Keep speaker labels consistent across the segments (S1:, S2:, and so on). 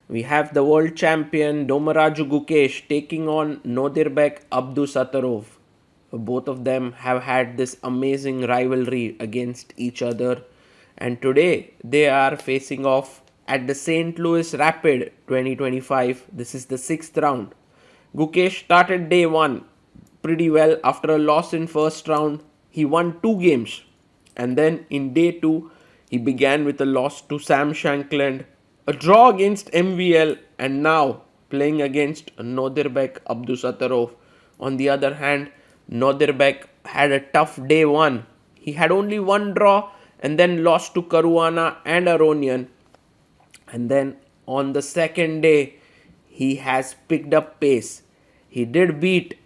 S1: We have the world champion Gukesh taking on Nodirbek Abdusattorov. Both of them have had this amazing rivalry against each other, and today they are facing off at the St. Louis Rapid 2025. This is the sixth round. Gukesh started day one pretty well after a loss in first round. He won two games, and then in day two he began with a loss to Sam Shankland, a draw against MVL, and now playing against Nodirbek Abdusattorov. On the other hand, Nodirbek had a tough day one. He had only one draw and then lost to Caruana and Aronian. And then on the second day, he has picked up pace. He did beat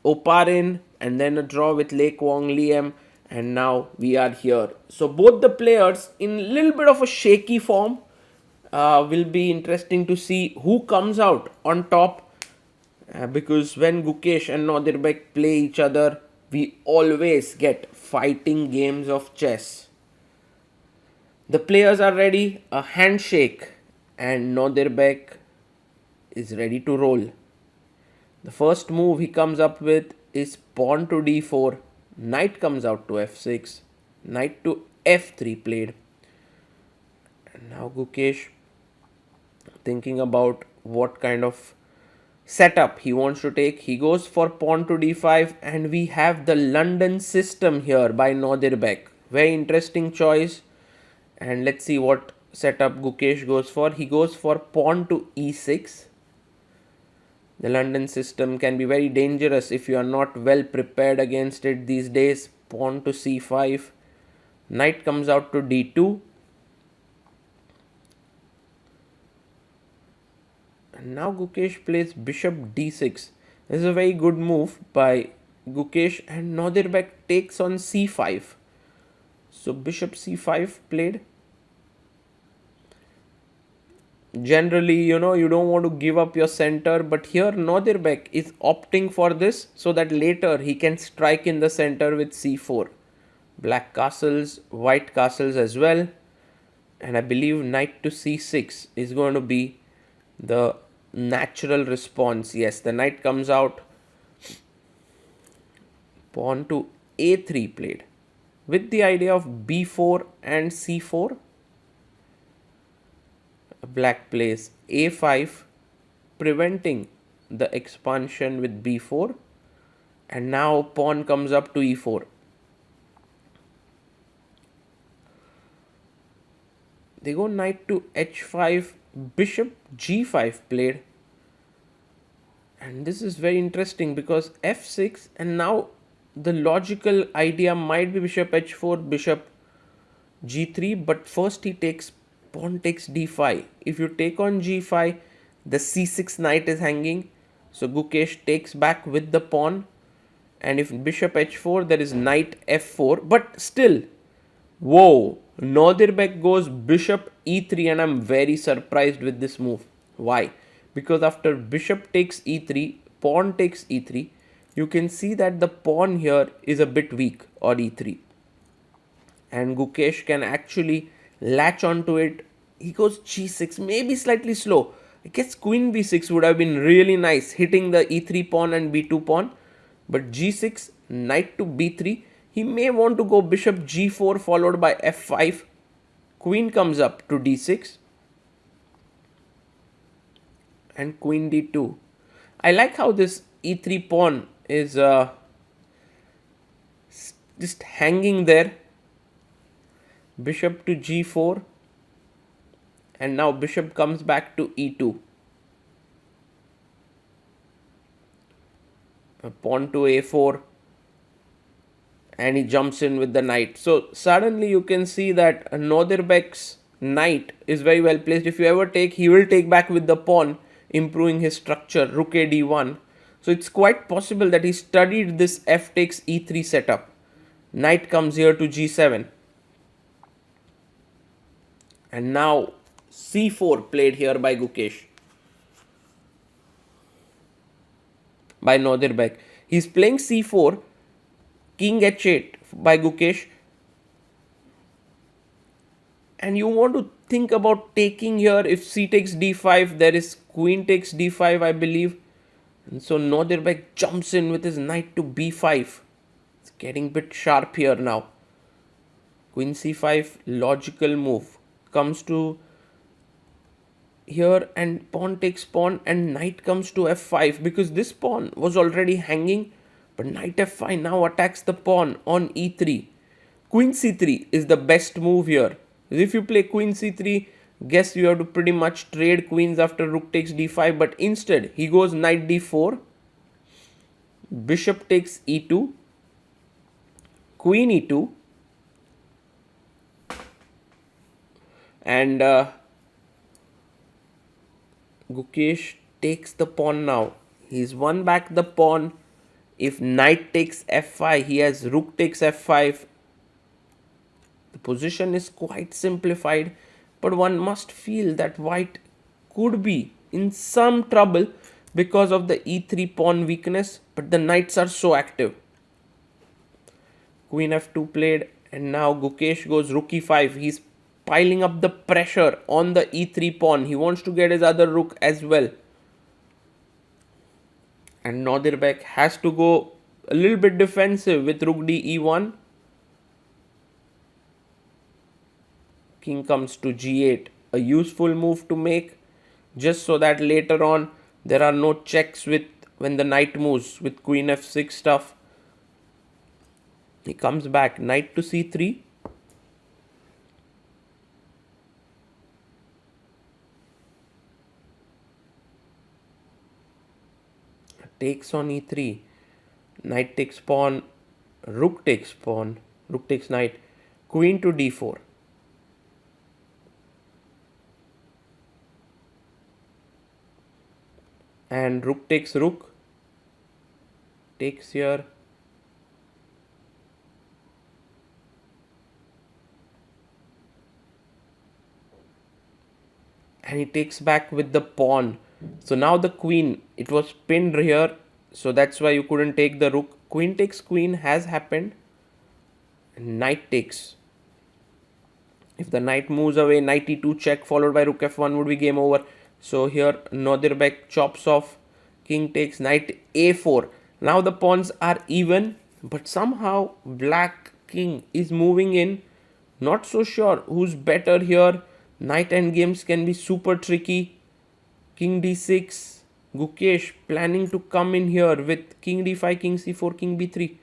S1: Oparin and then a draw with Lake Wong Liam, and now we are here. So both the players in a little bit of a shaky form. Will be interesting to see who comes out on top, because when Gukesh and Nodirbek play each other, we always get fighting games of chess. The players are ready, a handshake, and Nodirbek is ready to roll. The first move he comes up with is pawn to d4, knight comes out to f6, knight to f3 played. And now Gukesh thinking about what kind of setup he wants to take. He goes for pawn to d5, and we have the London system here by Nodirbek. Very interesting choice. And let's see what setup Gukesh goes for. He goes for pawn to e6. The London system can be very dangerous if you are not well prepared against it these days. Pawn to c5. Knight comes out to d2. And now Gukesh plays bishop d6. This is a very good move by Gukesh, and Nodirbek takes on c5. So bishop c5 played. Generally, you don't want to give up your center, but here Nodirbek is opting for this so that later he can strike in the center with c4. Black castles, white castles as well. And I believe knight to c6 is going to be the natural response. Yes, the knight comes out. Pawn to a3 played with the idea of b4 and c4. Black plays a5, preventing the expansion with b4, and now pawn comes up to e4. They go knight to h5, bishop g5 played, and this is very interesting because f6, and now the logical idea might be bishop h4, bishop g3, but first he takes pawn takes d5. If you take on g5, the c6 knight is hanging, so Gukesh takes back with the pawn, and if bishop h4, there is knight f4, but still, whoa, Nodirbek goes bishop e3, and I'm very surprised with this move. Why? Because after bishop takes e3, pawn takes e3, you can see that the pawn here is a bit weak on e3, and Gukesh can actually latch onto it. He goes g6, maybe slightly slow. I guess queen b6 would have been really nice, hitting the e3 pawn and b2 pawn. But g6, knight to b3. He may want to go bishop g4 followed by f5. Queen comes up to d6. And queen d2. I like how this e3 pawn is just hanging there. Bishop to g4, and now bishop comes back to e2. A pawn to a4, and he jumps in with the knight. So suddenly you can see that Nodirbek's knight is very well placed. If you ever take, he will take back with the pawn, improving his structure, rook a d1. So it's quite possible that he studied this f takes e3 setup. Knight comes here to g7. And now c4 played here by Gukesh. By Nodirbek. He's playing c4, king h8 by Gukesh. And you want to think about taking here. If c takes d5, there is queen takes d5, I believe. And so Nodirbek jumps in with his knight to b5. It's getting a bit sharp here now. Queen c5, logical move. Comes to here and pawn takes pawn and knight comes to f5 because this pawn was already hanging, but knight f5 now attacks the pawn on e3. Queen c3 is the best move here. If you play queen c3, guess you have to pretty much trade queens after rook takes d5, but instead he goes knight d4, bishop takes e2, queen e2, and Gukesh takes the pawn now. He's won back the pawn. If knight takes f5, he has rook takes f5. The position is quite simplified, but one must feel that white could be in some trouble because of the e3 pawn weakness, but the knights are so active. Queen f2 played, and now Gukesh goes rook e5. He's piling up the pressure on the e3 pawn. He wants to get his other rook as well. And Nodirbek has to go a little bit defensive with rook d e1. King comes to g8. A useful move to make, just so that later on there are no checks with when the knight moves with queen f6 stuff. He comes back, knight to c3. Takes on e3, knight takes pawn, rook takes pawn, rook takes knight, queen to d4. And rook takes rook, takes here. And he takes back with the pawn. So now the queen, it was pinned here, so that's why you couldn't take the rook. Queen takes queen has happened. Knight takes. If the knight moves away, knight e2 check followed by rook f1 would be game over. So here Nodirbek chops off. King takes, knight a4. Now the pawns are even, but somehow black king is moving in. Not so sure who's better here. Knight endgames can be super tricky. King d6, Gukesh planning to come in here with king d5, king c4, king b3.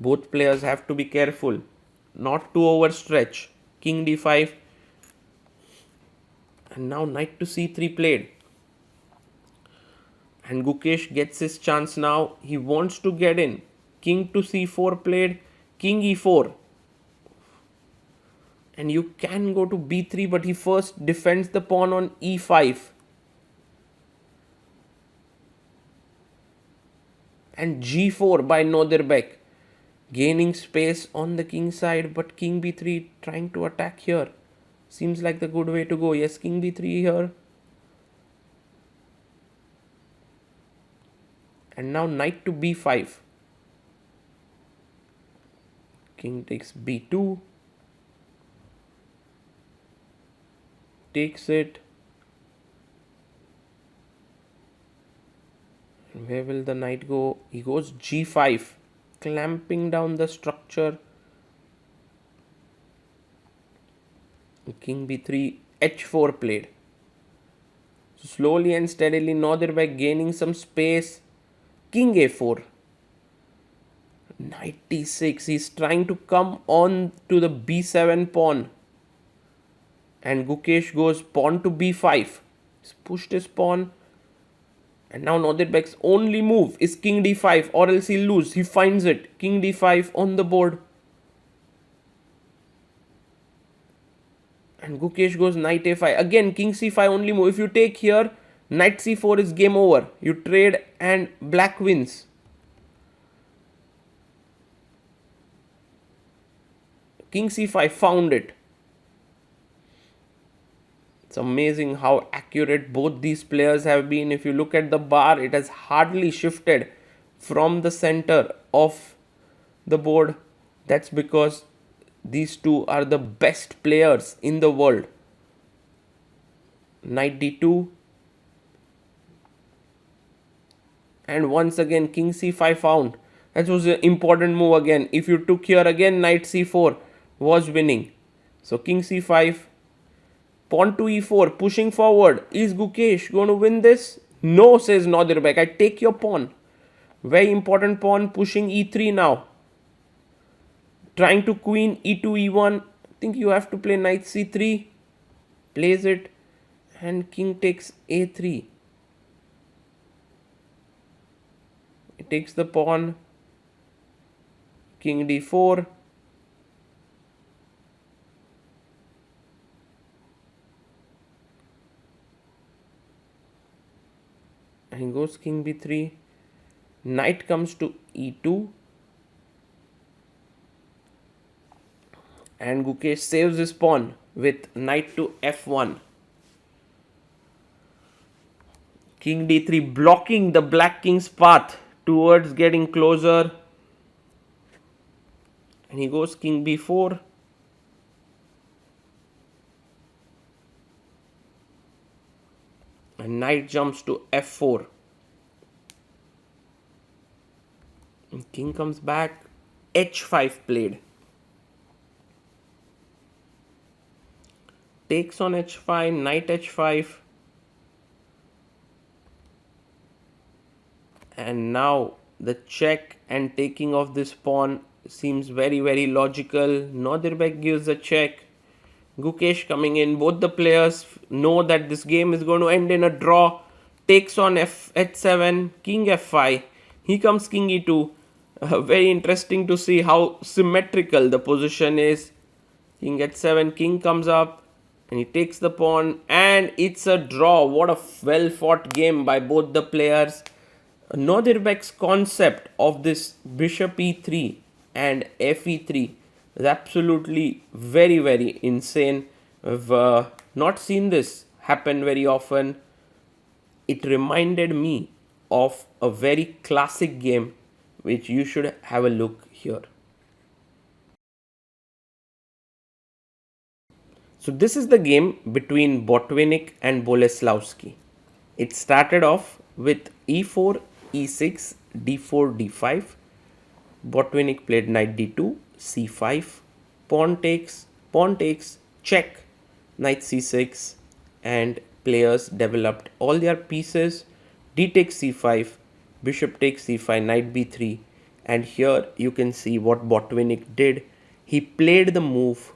S1: Both players have to be careful not to overstretch. King d5 and now knight to c3 played. And Gukesh gets his chance now. He wants to get in. King to c4 played, king e4. And you can go to b3, but he first defends the pawn on e5. And g4 by Nodirbek. Gaining space on the king side, but king b3 trying to attack here. Seems like the good way to go. Yes, king b3 here. And now knight to b5. King takes b2. Takes it. Where will the knight go? He goes g5, clamping down the structure. King b3, h4 played. So slowly and steadily Nodirbek gaining some space. King a4. Knight d6. He's trying to come on to the b7 pawn. And Gukesh goes pawn to b5. He's pushed his pawn. And now Nodirbek's only move is king d5 or else he'll lose. He finds it. King d5 on the board. And Gukesh goes knight a5. Again, king c5 only move. If you take here, knight c4 is game over. You trade and black wins. King c5 found it. It's amazing how accurate both these players have been. If you look at the bar, it has hardly shifted from the center of the board. That's because these two are the best players in the world. Knight d2. And once again king c5 found. That was an important move again. If you took here again, knight c4 was winning. So king c5, pawn to e4, pushing forward. Is Gukesh going to win this? No, says Nodirbek. I take your pawn. Very important pawn, pushing e3 now. Trying to queen e2, e1. I think you have to play knight c3. Plays it. And king takes a3. It takes the pawn. King d4. And goes king b3. Knight comes to e2. And Gukesh saves his pawn with knight to f1. King d3 blocking the black king's path towards getting closer. And he goes king b4. And knight jumps to f4. And king comes back. h5 played. Takes on h5, knight h5. And now the check and taking of this pawn seems very, very logical. Nodirbek gives a check. Gukesh coming in. Both the players know that this game is going to end in a draw. Takes on h7, king f5. He comes king e2. Very interesting to see how symmetrical the position is. King h7, king comes up. And he takes the pawn. And it's a draw. What a well fought game by both the players. Nodirbek's concept of this bishop e3 and fe3 is absolutely very, very insane. I've not seen this happen very often. It reminded me of a very classic game which you should have a look here. So this is the game between Botvinnik and Boleslavsky. It started off with e4, e6, d4, d5. Botvinnik played knight d2, c5, pawn takes, check, knight c6, and players developed all their pieces. D takes c5, bishop takes c5, knight b3, and here you can see what Botvinnik did. He played the move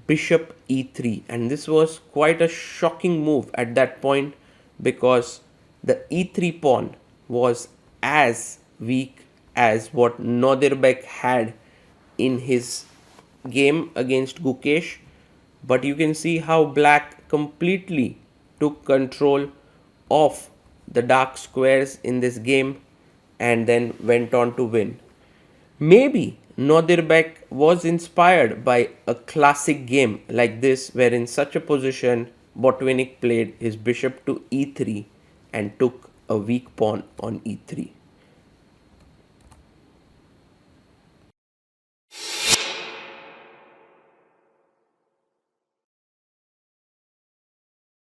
S1: bishop e3, and this was quite a shocking move at that point because the e3 pawn was as weak as what Nodirbek had in his game against Gukesh. But you can see how black completely took control of the dark squares in this game and then went on to win. Maybe Nodirbek was inspired by a classic game like this, where in such a position Botvinnik played his bishop to e3 and took a weak pawn on e3.